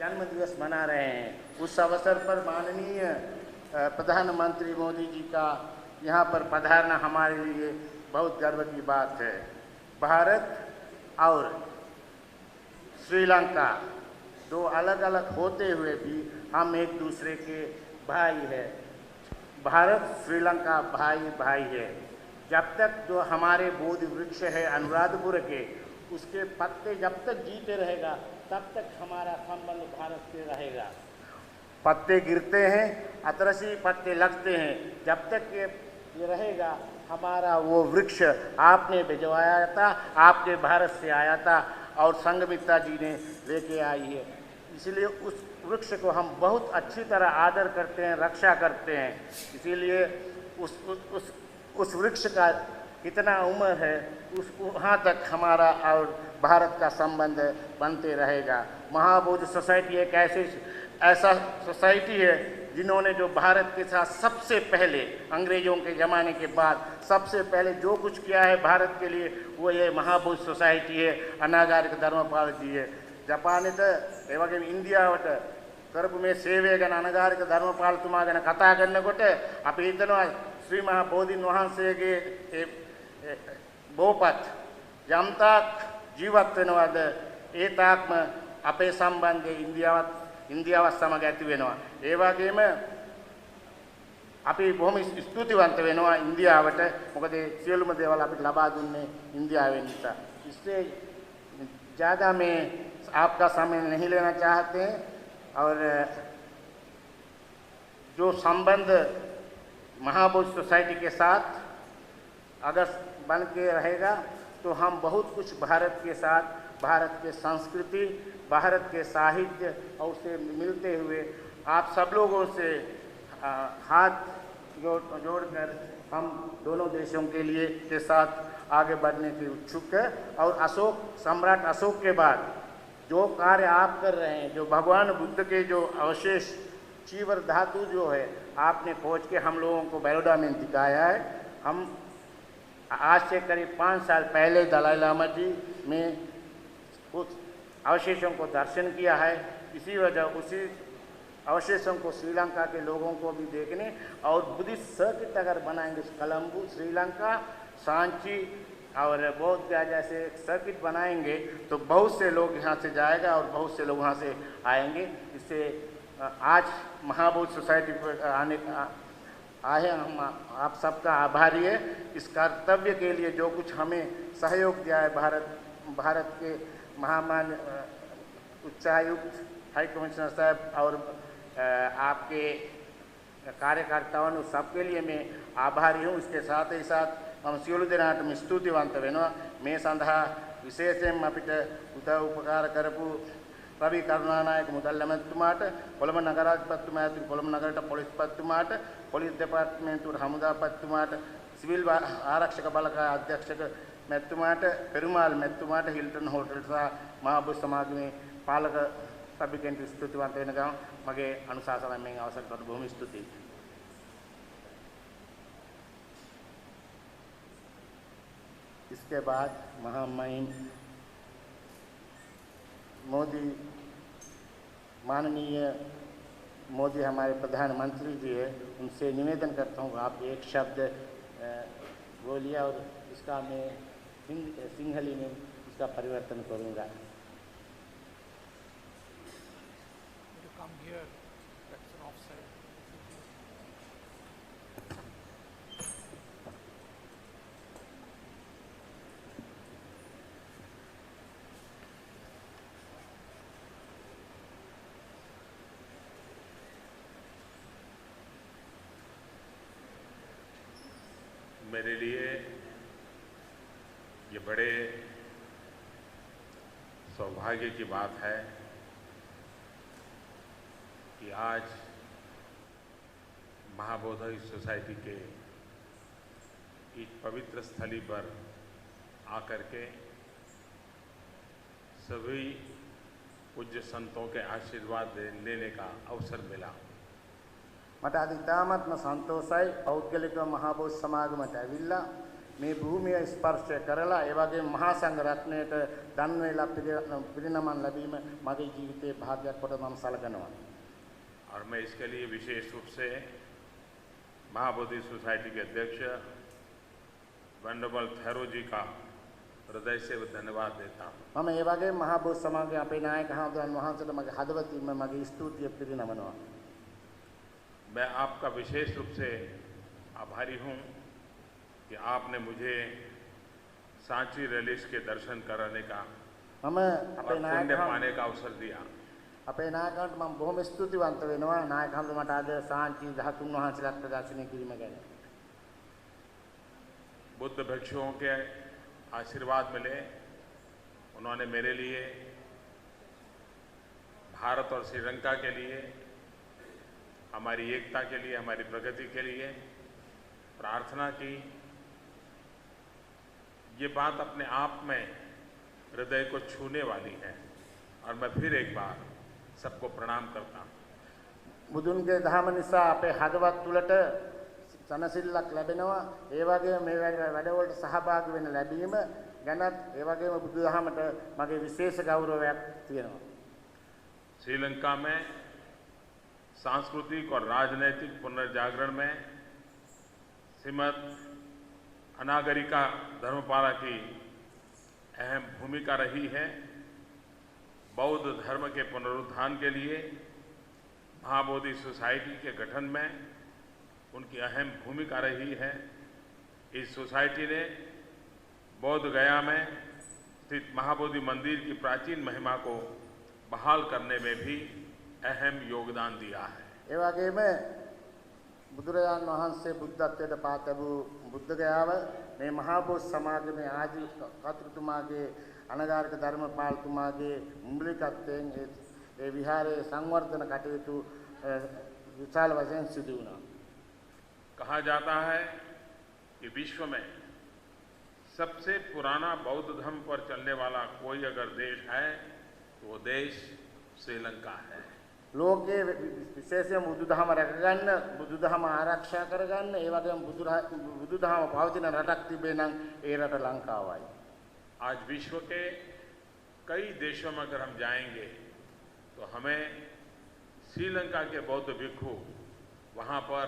जन्मदिवस मना रहे हैं। उस अवसर पर माननीय प्रधानमंत्री मोदी जी का यहाँ पर पधारना हमारे लिए बहुत गर्व की बात है। भारत और श्रीलंका दो अलग अलग होते हुए भी हम एक दूसरे के भाई हैं। भारत श्रीलंका भाई भाई है। जब तक जो हमारे बोधि वृक्ष है अनुराधपुर के, उसके पत्ते जब तक जीते रहेगा तब तक हमारा संबंध भारत से रहेगा। पत्ते गिरते हैं, अतरसी पत्ते लगते हैं, जब तक ये रहेगा हमारा वो वृक्ष आपने भिजवाया था, आपके भारत से आया था और संघमित्रा जी ने लेके आई है। इसलिए उस वृक्ष को हम बहुत अच्छी तरह आदर करते हैं, रक्षा करते हैं। इसीलिए उस वृक्ष का कितना उम्र है उस वहाँ तक हमारा और भारत का संबंध बनते रहेगा। महाबोधि सोसाइटी एक ऐसा सोसाइटी है जिन्होंने जो भारत के साथ सबसे पहले अंग्रेजों के ज़माने के बाद सबसे पहले जो कुछ किया है भारत के लिए वो ये महाबोधि सोसाइटी है, अनागारिक धर्मपाल जी है। जपानित एवं इंडियावट करपु में सेवे गण अनागारिक धर्मपालतुमा गण कथा करनකොට අපි හිතනවා श्री महाबोधिन වහන්සේගේ බෝපත් යම්තාක් ජීවත් වෙනවද ඒ තාක්ම අපේ සම්බන්ධය ඉන්දියාවත් සමග ඇති වෙනවා। ඒ වගේම අපි බොහොම ස්තුතිවන්ත වෙනවා ඉන්දියාවට, මොකද සියලුම දේවල් අපිට ලබා දුන්නේ ඉන්දියාවෙන් නිසා। इससे ज़्यादा मैं आपका समय नहीं लेना चाहते हैं और जो संबंध महाबोधि सोसाइटी के साथ अगर बन के रहेगा तो हम बहुत कुछ भारत के साथ, भारत के संस्कृति, भारत के साहित्य और उससे मिलते हुए आप सब लोगों से हाथ जोड़कर हम दोनों देशों के लिए के साथ आगे बढ़ने की उत्सुक है। और सम्राट अशोक के बाद जो कार्य आप कर रहे हैं, जो भगवान बुद्ध के जो अवशेष चीवर धातु जो है आपने खोज के हम लोगों को बड़ौदा में दिखाया है। हम आज से करीब 5 साल पहले दलाई लामा जी में उस अवशेषों को दर्शन किया है। इसी वजह उसी अवशेषों को श्रीलंका के लोगों को भी देखने और बुद्धिस्ट सर्किट अगर बनाएंगे कोलंबो, श्रीलंका, सांची और बौद्ध गया जैसे सर्किट बनाएंगे तो बहुत से लोग यहाँ से जाएगा और बहुत से लोग वहाँ से आएंगे। इससे आज महाबोधि सोसाइटी पर आए हम आप सबका आभारी है। इस कर्तव्य के लिए जो कुछ हमें सहयोग दिया है भारत के महामान्य उच्चायुक्त हाई कमिश्नर साहब और आपके कार्यकर्ताओं सबके लिए मैं आभारी हूँ। इसके साथ ही साथ हम සියලු දෙනාටම ස්තුතිවන්ත වෙනවා මේ සඳහා විශේෂයෙන්ම අපිට උදව් උපකාර කරපු රවි කරුණානායක මුදල් ඇමතිතුමාට, කොළඹ නගරාධිපතිතුමා ඇතුළු කොළඹ නගරයට පොලිස්පතිතුමාට, පොලිස් දෙපාර්තමේන්තුවට හමුදාපතිතුමාට, සිවිල් ආරක්ෂක බලකාය අධ්‍යක්ෂක මැතිතුමාට, පෙරුමාල් මැතිතුමාට, හිල්ටන් හෝටල් සහ මහබෝධි සමාගමේ පාලක සභිකයන්ට ස්තුතිවන්ත වෙන ගමන් මගේ අනුශාසනාවෙන් මේ අවසර කොට බොහොම ස්තුතියි। इसके बाद महामहिम मोदी, माननीय मोदी हमारे प्रधानमंत्री जी है, उनसे निवेदन करता हूँ आप एक शब्द बोलिए और इसका मैं सिंहली में इसका परिवर्तन करूँगा। मेरे लिए ये बड़े सौभाग्य की बात है कि आज महाबोधि सोसाइटी के एक पवित्र स्थली पर आकर के सभी पूज्य संतों के आशीर्वाद लेने का अवसर मिला। මට අද ඉතාමත්ම සන්තෝෂයි පෞද්ගලික මහබෝධි සමාගමට ඇවිල්ලා මේ භූමිය ස්පර්ශ කරලා ඒ වගේම මහා සංඝ රත්නයට දන් වේලා පිරිනමන් ලැබීම මගේ ජීවිතයේ භාග්‍යයක් කොට මම සලකනවා. और मैं इसके लिए विशेष रूप से महाबोधि सोसाइटी के अध्यक्ष वंडरबल थेरो जी का हृदय से धन्यवाद देता हूँ। මම ඒ වගේම මහා බෝධි සමාජයේ අපේ නායක හඳුන් වහන්සේට මගේ හදවතින්ම මගේ ස්තුතිය පිරිනමනවා. मैं आपका विशेष रूप से आभारी हूँ कि आपने मुझे सांची रिलीज के दर्शन कराने का මම और අපේ पुण्य නායක पाने का अवसर दिया। අපේ නායකයන්ට මම බොහොම ස්තුතිවන්ත වෙනවා නායක හඳු මට අද සාංචි ධාතුන් වහන්සේලාට ප්‍රදර්ශනය කිරීම ගැන. बुद्ध भिक्षुओं के आशीर्वाद मिले, उन्होंने मेरे लिए, भारत और श्रीलंका के लिए, हमारी एकता के लिए, हमारी प्रगति के लिए प्रार्थना की। ये बात अपने आप में हृदय को छूने वाली है और मैं फिर एक बार सबको प्रणाम करता हूँ। බුදුන්ගේ දහම නිසා අපේ හදවත් තුළට සනසිල්ලක් ලැබෙනවා. ඒ වගේම මේ වැඩවලට සහභාගී වෙන්න ලැබීම ගැනත් ඒ වගේම බුදුදහමට මගේ විශේෂ ගෞරවයක් තියෙනවා. श्रीलंका में सांस्कृतिक और राजनैतिक पुनर्जागरण में श्रीमद अनागरिका धर्मपाला की अहम भूमिका रही है। बौद्ध धर्म के पुनरुत्थान के लिए महाबोधि सोसाइटी के गठन में उनकी अहम भूमिका रही है। इस सोसाइटी ने बौद्ध गया में स्थित महाबोधि मंदिर की प्राचीन महिमा को बहाल करने में भी अहम योगदान दिया है। ඒ වගේම බුදුරජාණන් වහන්සේ බුද්ධත්වයට පාත් ලැබූ බුද්ධ ගයාව මේ මහා බෝධි සමාගමේ ආදි කතුරුතුමාගේ අනගාരിക ධර්මපාලතුමාගේ මුලිකත්වයෙන් ඒ විහාරයේ සංවර්ධන කටයුතු විශාල වශයෙන් සිදු වුණා. कहा जाता है कि विश्व में सबसे पुराना बौद्ध धर्म पर चलने वाला कोई अगर देश है तो वो देश श्रीलंका है। ලෝකයේ විශේෂයෙන් බුදුදහම රැකගන්න බුදුදහම ආරක්ෂා කරගන්න ඒ වගේම බුදුදහම පවතින රටක් තිබේ නම් ඒ රට ලංකාවයි. आज विश्व के कई देशों में अगर हम जाएंगे तो हमें श्रीलंका के बौद्ध भिक्षु वहाँ पर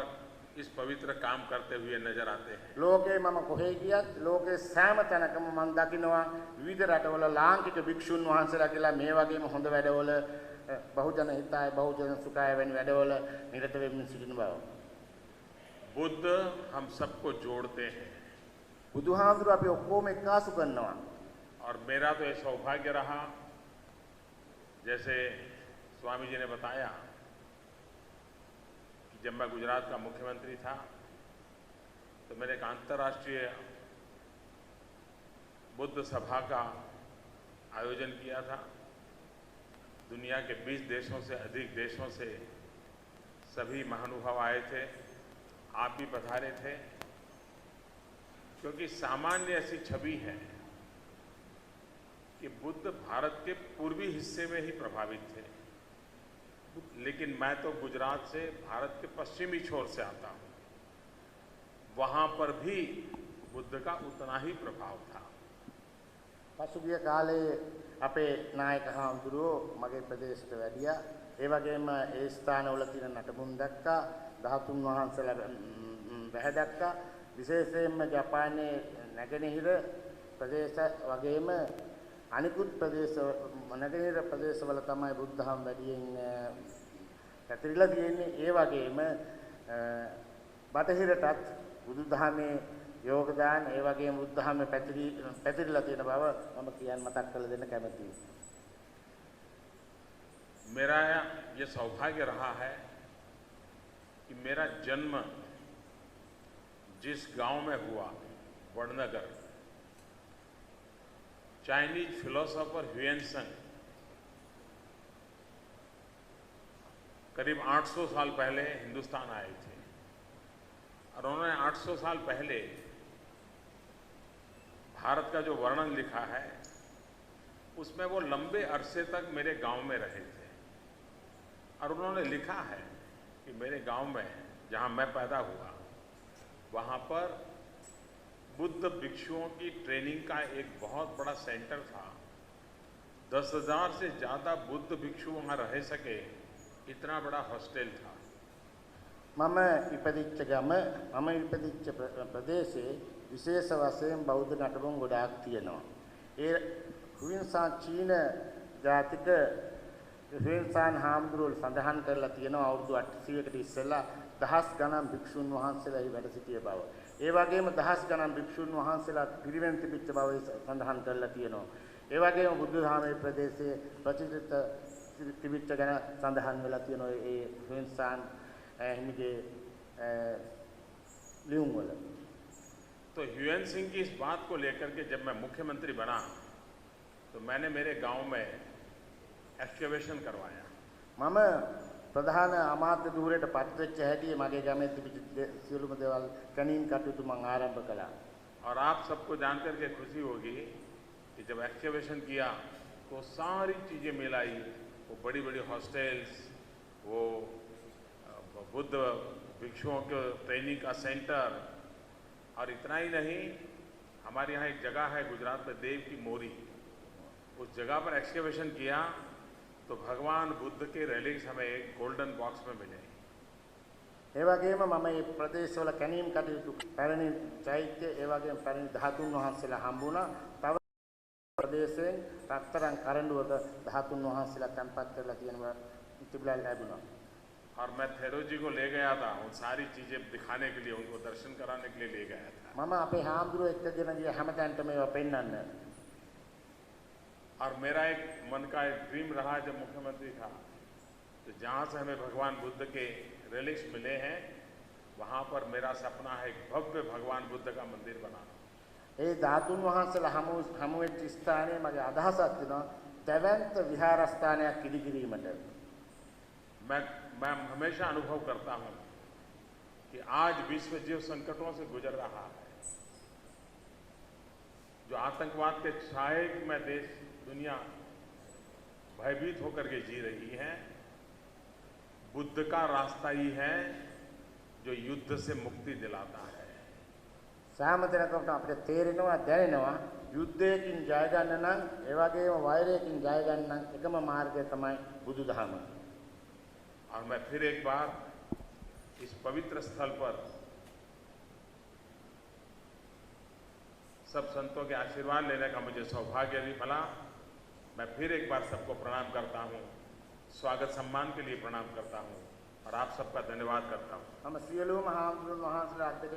इस पवित्र काम करते हुए नजर आते हैं। ලෝකේ මම කොහේ ගියත් ලෝකේ සෑම තැනකම මම දකිනවා විවිධ රටවල ලාංකික භික්ෂුන් වහන්සේලා කියලා මේ වගේම හොඳ වැඩවල बहुजन हिताय बहुजन सुखाय වැනි වැඩවල නිරත වෙමින් සිටින බව. बुद्ध हम सबको जोड़ते हैं බුදුහාඳුර අපි ඔක්කොම එක්කාසු කරනවා. और मेरा तो ये सौभाग्य रहा, जैसे स्वामी जी ने बताया कि जब मैं गुजरात का मुख्यमंत्री था तो मैंने एक अंतर्राष्ट्रीय बुद्ध सभा का आयोजन किया था। दुनिया के 20 देशों से अधिक देशों से सभी महानुभाव आए थे, आप भी पधारे थे, क्योंकि सामान्य ऐसी छवि है कि बुद्ध भारत के पूर्वी हिस्से में ही प्रभावित थे, लेकिन मैं तो गुजरात से भारत के पश्चिमी छोर से आता हूँ। वहाँ पर भी बुद्ध का उतना ही प्रभाव था। පසුගිය කාලේ අපේ නායක හාමුදුරුවෝ මගේ ප්‍රදේශයට වැඩියා. ඒ වගේම ඒ ස්ථානවල තියෙන නටබුන් දැක්කා, ධාතුන් වහන්සේලා වැහැදක්කා. විශේෂයෙන්ම ජපානයේ නැගෙනහිර ප්‍රදේශ වගේම අනිකුත් ප්‍රදේශ නැගෙනහිර ප්‍රදේශවල තමයි බුද්ධහම වැඩියෙන් පැතිරිලා තියෙන්නේ. ඒ වගේම බටහිරටත් බුදුදහමේ योगदान ඒ වගේම බුද්ධහමේ පැතිරිලා තියෙන බව මම කියන්න මතක් කරලා දෙන්න කැමතියි. मेरा ये सौभाग्य रहा है कि मेरा जन्म जिस गांव में हुआ, वडनगर, चाइनीज फिलोसोफर ह्यूएन-त्संग करीब 800 साल पहले हिंदुस्तान आए थे और उन्होंने 800 साल पहले भारत का जो वर्णन लिखा है उसमें वो लंबे अरसे तक मेरे गांव में रहे थे और उन्होंने लिखा है कि मेरे गांव में जहां मैं पैदा हुआ वहां पर बुद्ध भिक्षुओं की ट्रेनिंग का एक बहुत बड़ा सेंटर था। 10,000 से ज़्यादा बुद्ध भिक्षु वहाँ रह सके, इतना बड़ा हॉस्टल था। මම ඉපදිච්ච ගම මම ඉපදිච්ච ප්‍රදේශයේ විශේෂ වශයෙන් බෞද්ධ නටබුන් ගොඩාක් තියෙනවා. ඒ හුයින්සාන් චීන ජාතික හුයින්සාන් හාමුදුරුවෝ සඳහන් කරලා තියෙනවා අවුරුදු 800කට ඉස්සෙල්ලා දහස් ගණන් භික්ෂුන් වහන්සේලා එහි වැඩ සිටිය බව. ඒ වගේම දහස් ගණන් භික්ෂුන් වහන්සේලා පිරිවෙන් තිබිච්ච බව සඳහන් කරලා තියෙනවා. ඒ වගේම බුද්ධ ධර්මයේ ප්‍රදේශයේ ප්‍රචලිත තිබිච්ච ගැන සඳහන් වෙලා තියෙනවා ඒ හුයින්සාන් हिमिगे लियूंगल। तो ह्यूएन सिंह की इस बात को लेकर के जब मैं मुख्यमंत्री बना तो मैंने मेरे गांव में एक्सकवेशन करवाया। मम प्रधान अमात्य धूरेट पත් වෙච්ච හැටි මගේ ගමේ තිබිච්ච සියලුම දේවල් කණින් කටයුතු මම ආරම්භ කළා। और आप सबको जानकर के खुशी होगी कि जब एक्सकवेशन किया तो सारी चीज़ें मिलाई, वो बड़ी बड़ी हॉस्टल्स, वो बुद्ध भिक्षुओं के ट्रेनिंग का सेंटर, और इतना ही नहीं, हमारे यहाँ एक जगह है गुजरात में देव की मोरी, उस जगह पर एक्सकवेशन किया तो भगवान बुद्ध के रेलिक्स हमें एक गोल्डन बॉक्स में मिले। ඒ වගේම මම මේ ප්‍රදේශවල කැණීම් කටයුතු පැරණි චෛත්‍ය ඒ වගේම පැරණි ධාතුන් වහන්සේලා හම්බුණා. තව ප්‍රදේශයෙන් රත්තරන් කරඬුවක ධාතුන් වහන්සේලා තැන්පත් කරලා තියෙනවා තිබුණා ලැබුණා. और मैं थेरो जी को ले गया था उन सारी चीज़ें दिखाने के लिए, उनको दर्शन कराने के लिए ले गया था। මම අපේ හාමුදුරුවෝ එක්කගෙන ගිය හැමතැනට මේවා පෙන්වන්න। और मेरा एक मन का एक ड्रीम रहा जब मुख्यमंत्री था, तो जहाँ से हमें भगवान बुद्ध के रेलिक्स मिले हैं वहाँ पर मेरा सपना है एक भव्य भगवान बुद्ध का मंदिर बनाना। ඒ ධාතුන් වහන්සේලා හමු වෙච්ච ස්ථානයේ මගේ අදහසක් තියෙනවා දැවැන්ත විහාරස්ථානයක් ඉදිකිරීමට। मैं हमेशा अनुभव करता हूँ कि आज विश्व जो संकटों से गुजर रहा है, जो आतंकवाद के छाए में देश दुनिया भयभीत होकर के जी रही है, बुद्ध का रास्ता ही है जो युद्ध से मुक्ति दिलाता है। සාමතනකට අපිට තේරෙනවා දැනෙනවා යුද්ධයකින් ජය ගන්න නම් ඒ වගේම වෛරයකින් ජය ගන්න නම් එකම මාර්ගය තමයි බුදුදහම। और मैं फिर एक बार इस पवित्र स्थल पर सब संतों के आशीर्वाद लेने का मुझे सौभाग्य भी मिला। मैं फिर एक बार सबको प्रणाम करता हूँ, स्वागत सम्मान के लिए प्रणाम करता हूँ और आप सबका धन्यवाद करता हूँ। हम සියලුම හාමුදුරුවෝ වහන්සේලා අත් දෙක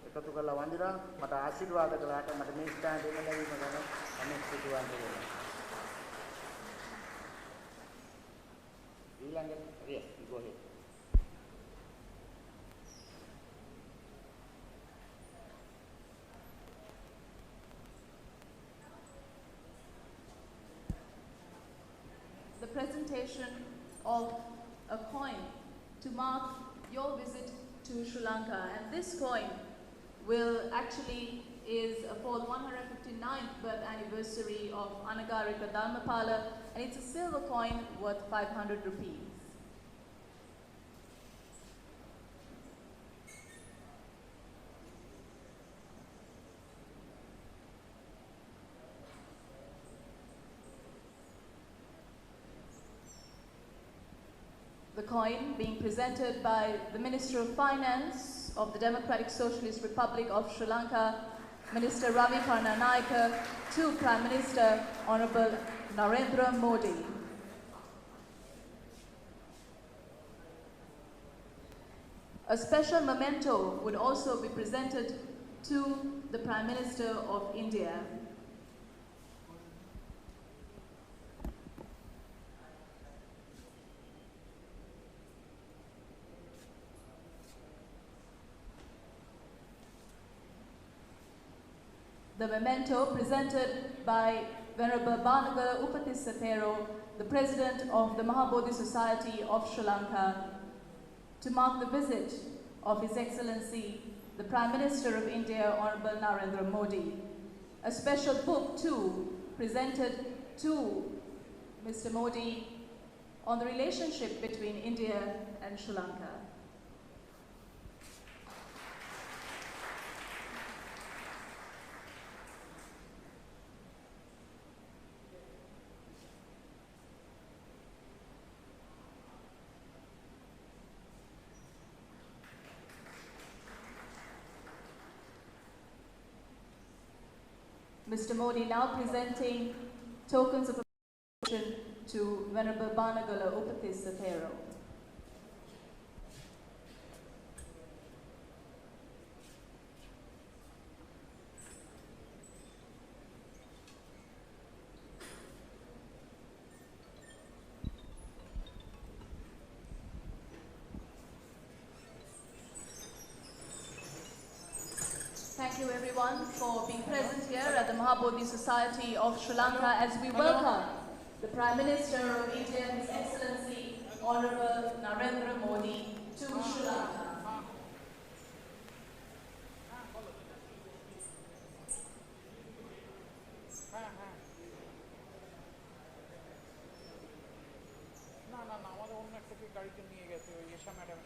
එකතු කරලා වඳිනවා මට ආශිර්වාද කළාට මට මේ ස්ථාන දෙන්න ලැබීම ගැන මම ස්තුතිවන්ත වෙනවා। ඊළඟට yes you go ahead. The presentation of a coin to mark your visit to Sri Lanka, and this coin will actually is for the 159th birth anniversary of Anagarika Dharmapala, and it's a silver coin worth 500 rupees. The coin being presented by the Minister of Finance of the Democratic Socialist Republic of Sri Lanka, Minister Ravi Karnanayake, to Prime Minister Honorable Narendra Modi. A special memento would also be presented to the Prime Minister of India. The memento presented by Venerable Banaga Upatisatero, the President of the Mahabodhi Society of Sri Lanka, to mark the visit of His Excellency, the Prime Minister of India, Honorable Narendra Modi. A special book too presented to Mr. Modi on the relationship between India and Sri Lanka. Mr. Modi now presenting tokens of appreciation to Venerable Banagala Upatis Sathero. Thank you everyone for being present here at the Mahabodhi Society of Sri Lanka as we welcome the Prime Minister of India, His Excellency Honorable Narendra Modi to Sri Lanka. না না না আমাদের অন্য একটা গাড়িতে নিয়ে গেছে ওই এশা ম্যাডাম